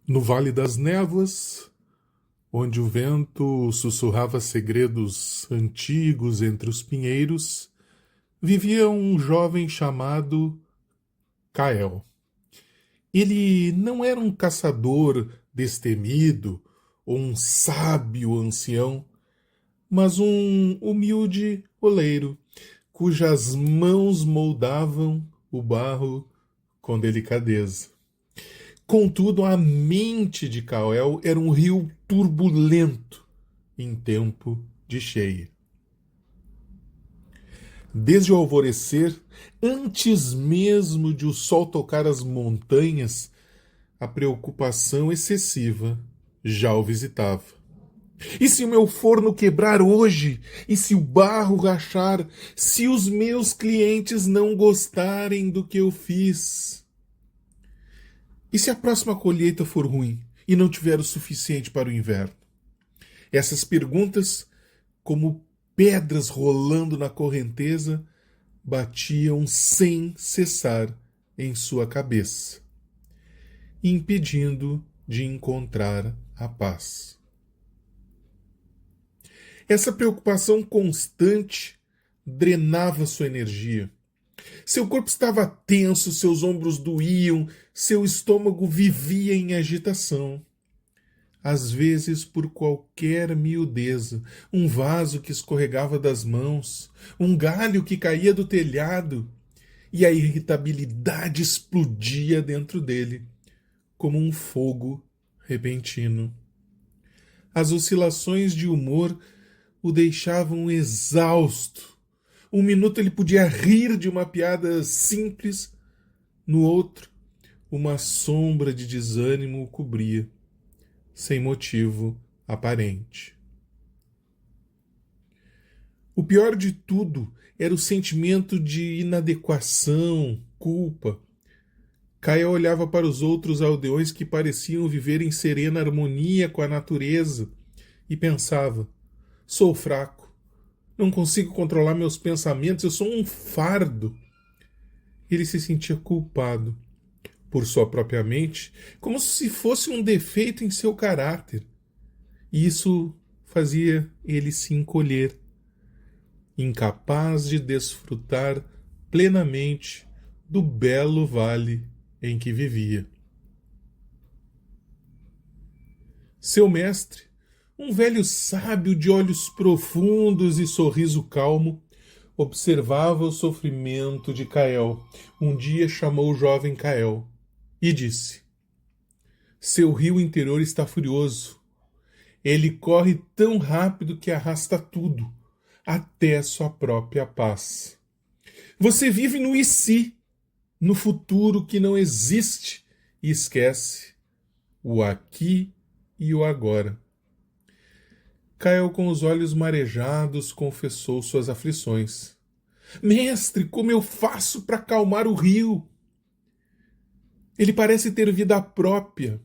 No Vale das Névoas, onde o vento sussurrava segredos antigos entre os pinheiros, vivia um jovem chamado Cael. Ele não era um caçador destemido ou um sábio ancião, mas um humilde oleiro, cujas mãos moldavam o barro com delicadeza. Contudo, a mente de Cael era um rio turbulento em tempo de cheia. Desde o alvorecer, antes mesmo de o sol tocar as montanhas, a preocupação excessiva já o visitava. E se o meu forno quebrar hoje? E se o barro rachar? Se os meus clientes não gostarem do que eu fiz? E se a próxima colheita for ruim e não tiver o suficiente para o inverno? Essas perguntas, como pedras rolando na correnteza, batiam sem cessar em sua cabeça, impedindo de encontrar a paz. Essa preocupação constante drenava sua energia. Seu corpo estava tenso, seus ombros doíam, seu estômago vivia em agitação. Às vezes, por qualquer miudeza, um vaso que escorregava das mãos, um galho que caía do telhado, e a irritabilidade explodia dentro dele, como um fogo repentino. As oscilações de humor o deixavam exausto. Um minuto ele podia rir de uma piada simples, no outro, uma sombra de desânimo o cobria, sem motivo aparente. O pior de tudo era o sentimento de inadequação, culpa. Caia olhava para os outros aldeões que pareciam viver em serena harmonia com a natureza e pensava: sou fraco, não consigo controlar meus pensamentos, eu sou um fardo. Ele se sentia culpado por sua própria mente, como se fosse um defeito em seu caráter. E isso fazia ele se encolher, incapaz de desfrutar plenamente do belo vale em que vivia. Seu mestre, um velho sábio de olhos profundos e sorriso calmo, observava o sofrimento de Cael. Um dia chamou o jovem Cael e disse: seu rio interior está furioso. Ele corre tão rápido que arrasta tudo, até sua própria paz. Você vive no e se, no futuro que não existe, e esquece o aqui e o agora. Cael, com os olhos marejados, confessou suas aflições. Mestre, como eu faço para acalmar o rio? Ele parece ter vida própria.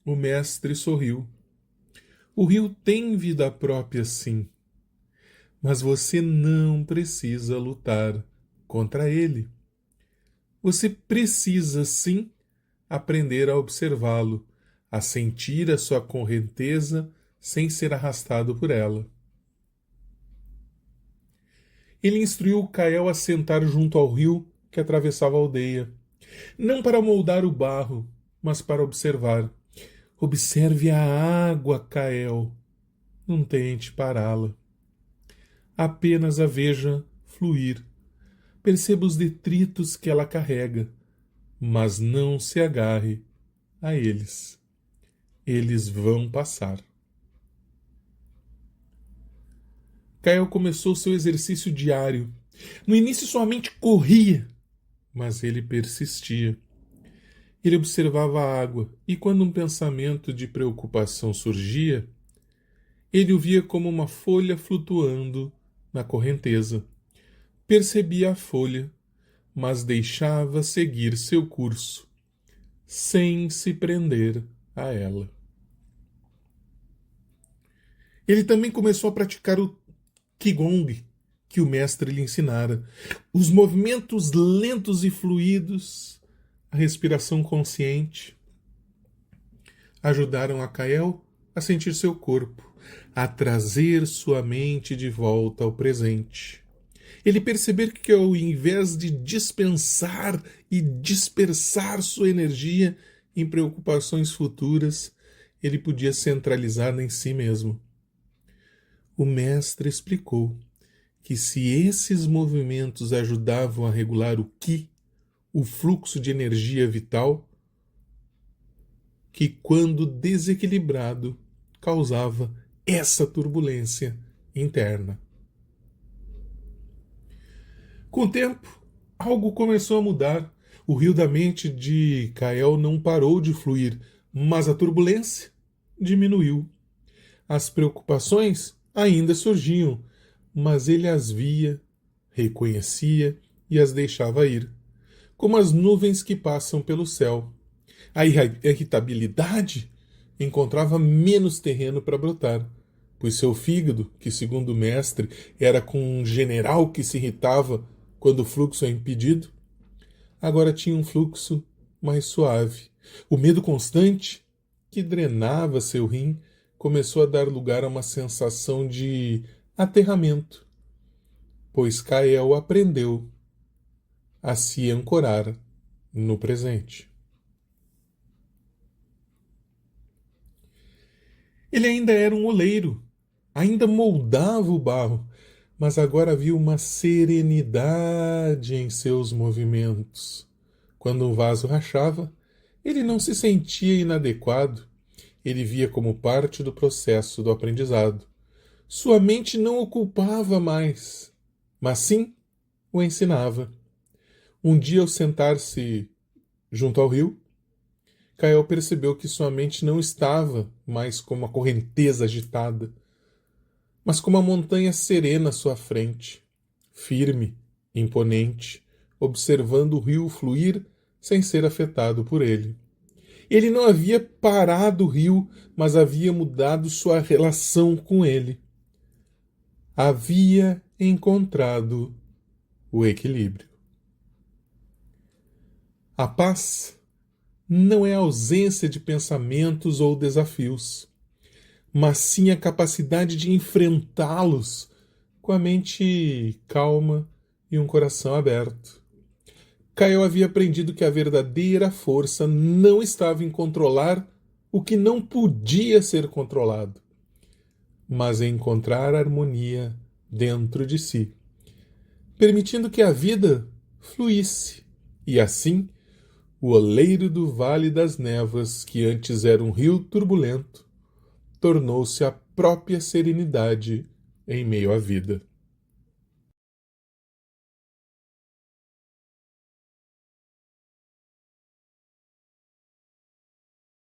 O mestre sorriu. O rio tem vida própria, sim. Mas você não precisa lutar contra ele. Você precisa, sim, aprender a observá-lo, a sentir a sua correnteza sem ser arrastado por ela. Ele instruiu Cael a sentar junto ao rio que atravessava a aldeia, não para moldar o barro, mas para observar. Observe a água, Cael. Não tente pará-la. Apenas a veja fluir. Perceba os detritos que ela carrega, mas não se agarre a eles. Eles vão passar. Cael começou seu exercício diário. No início sua mente corria, mas ele persistia. Ele observava a água, e quando um pensamento de preocupação surgia, ele o via como uma folha flutuando na correnteza. Percebia a folha, mas deixava seguir seu curso, sem se prender a ela. Ele também começou a praticar o Qigong que o mestre lhe ensinara. Os movimentos lentos e fluidos, a respiração consciente. ajudaram a Kael a sentir seu corpo, a trazer sua mente de volta ao presente. Ele percebeu que ao invés de dispensar e dispersar sua energia em preocupações futuras, ele podia centralizá-la em si mesmo. O mestre explicou que se esses movimentos ajudavam a regular o Ki, o fluxo de energia vital, que quando desequilibrado causava essa turbulência interna. Com o tempo, algo começou a mudar. O rio da mente de Kael não parou de fluir, mas a turbulência diminuiu. As preocupações ainda surgiam, mas ele as via, reconhecia e as deixava ir, como as nuvens que passam pelo céu. A irritabilidade encontrava menos terreno para brotar, pois seu fígado, que segundo o mestre era com um general que se irritava quando o fluxo é impedido, agora tinha um fluxo mais suave. O medo constante, que drenava seu rim, começou a dar lugar a uma sensação de aterramento, pois Kael aprendeu a se ancorar no presente. Ele ainda era um oleiro, ainda moldava o barro, mas agora havia uma serenidade em seus movimentos. Quando um vaso rachava, ele não se sentia inadequado, ele via como parte do processo do aprendizado. Sua mente não o culpava mais, mas sim o ensinava. Um dia, ao sentar-se junto ao rio, Kael percebeu que sua mente não estava mais como uma correnteza agitada, mas como uma montanha serena à sua frente, firme, imponente, observando o rio fluir sem ser afetado por ele. Ele não havia parado o rio, mas havia mudado sua relação com ele. Havia encontrado o equilíbrio. A paz não é a ausência de pensamentos ou desafios, mas sim a capacidade de enfrentá-los com a mente calma e um coração aberto. Kael havia aprendido que a verdadeira força não estava em controlar o que não podia ser controlado, mas em encontrar harmonia dentro de si, permitindo que a vida fluísse, e assim o oleiro do Vale das Névoas, que antes era um rio turbulento, tornou-se a própria serenidade em meio à vida.